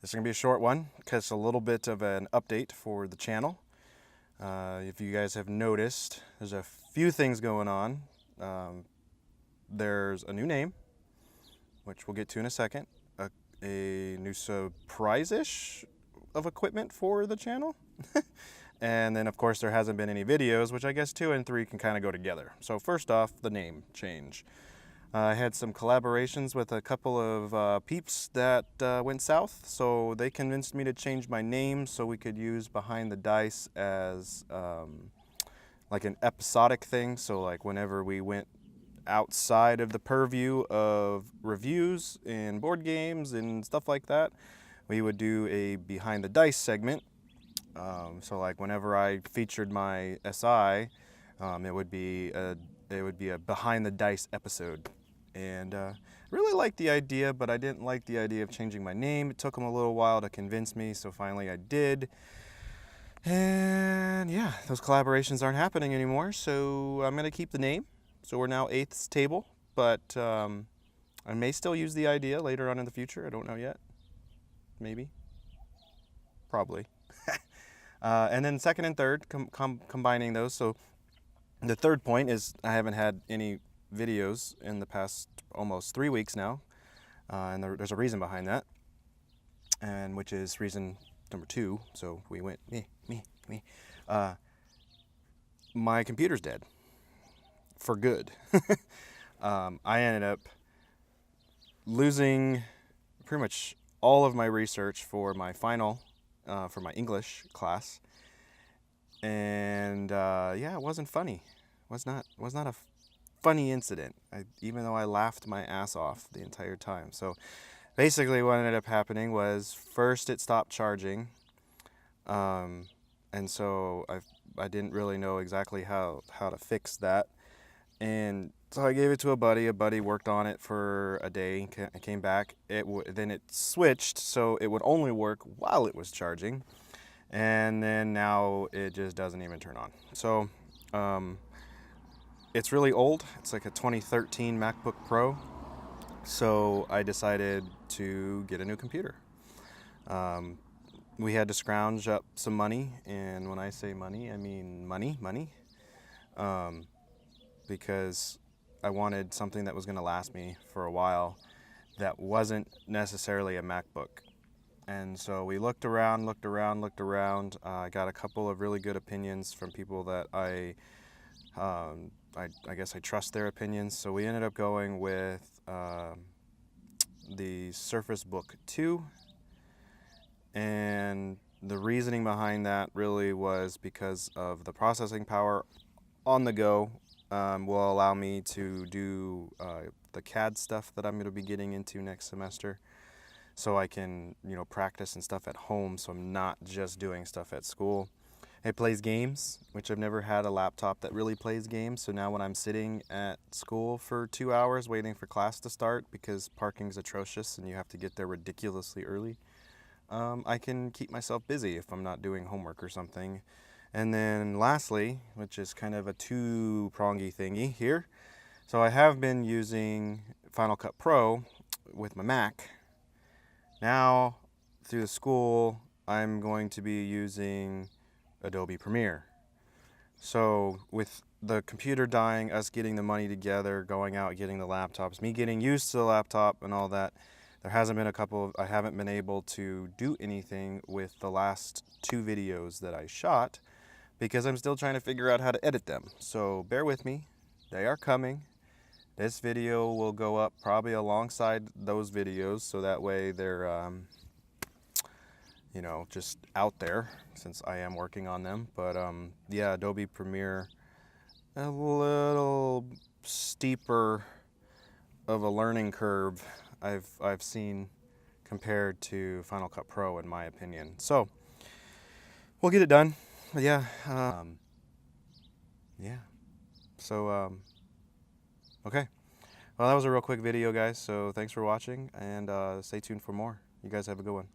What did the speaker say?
This is going to be a short one because it's a little bit of an update for the channel. If you guys have noticed, there's a few things going on. There's a new name, which we'll get to in a second. A new surprise-ish of equipment for the channel. And then, of course, there hasn't been any videos, which I guess 2 and 3 can kind of go together. So first off, the name change. I had some collaborations with a couple of peeps that went south, so they convinced me to change my name so we could use Behind the Dice as like an episodic thing. So like whenever we went outside of the purview of reviews and board games and stuff like that, we would do a Behind the Dice segment. So like whenever I featured my SI, it would be a Behind the Dice episode. And really liked the idea, but I didn't like the idea of changing my name. It took them a little while to convince me, so finally I did. And yeah, those collaborations aren't happening anymore, so I'm gonna keep the name. So we're now 8th Table, but I may still use the idea later on in the future. I don't know yet. Maybe. Probably. And then second and third, combining those. So the third point is I haven't had any videos in the past almost 3 weeks now, and there's a reason behind that, and which is reason number 2. So we went me. My computer's dead for good. I ended up losing pretty much all of my research for my final for my English class, and yeah, it wasn't funny. Was not a funny incident, even though I laughed my ass off the entire time. So basically what ended up happening was first it stopped charging, and so I didn't really know exactly how to fix that, and so I gave it to a buddy. A buddy worked on it for a day and came back. Then it switched so it would only work while it was charging, and then now it just doesn't even turn on. So it's really old. It's like a 2013 MacBook Pro. So I decided to get a new computer. We had to scrounge up some money, and when I say money, I mean money, because I wanted something that was going to last me for a while that wasn't necessarily a MacBook. And so we looked around. I got a couple of really good opinions from people that I guess I trust their opinions, so we ended up going with the Surface Book 2, and the reasoning behind that really was because of the processing power on the go will allow me to do the CAD stuff that I'm going to be getting into next semester, so I can, you know, practice and stuff at home, so I'm not just doing stuff at school. It plays games, which I've never had a laptop that really plays games. So now when I'm sitting at school for 2 hours waiting for class to start because parking's atrocious and you have to get there ridiculously early, I can keep myself busy if I'm not doing homework or something. And then lastly, which is kind of a two-prongy thingy here, so I have been using Final Cut Pro with my Mac. Now, through the school, I'm going to be using Adobe Premiere. So with the computer dying, us getting the money together, going out, getting the laptops, me getting used to the laptop and all that, there hasn't been I haven't been able to do anything with the last 2 videos that I shot because I'm still trying to figure out how to edit them. So bear with me, they are coming. This video will go up probably alongside those videos, so that way they're you know, just out there since I am working on them. But yeah, Adobe Premiere, a little steeper of a learning curve I've seen compared to Final Cut Pro, in my opinion. So we'll get it done. But yeah, yeah. So okay. Well, that was a real quick video, guys. So thanks for watching, and stay tuned for more. You guys have a good one.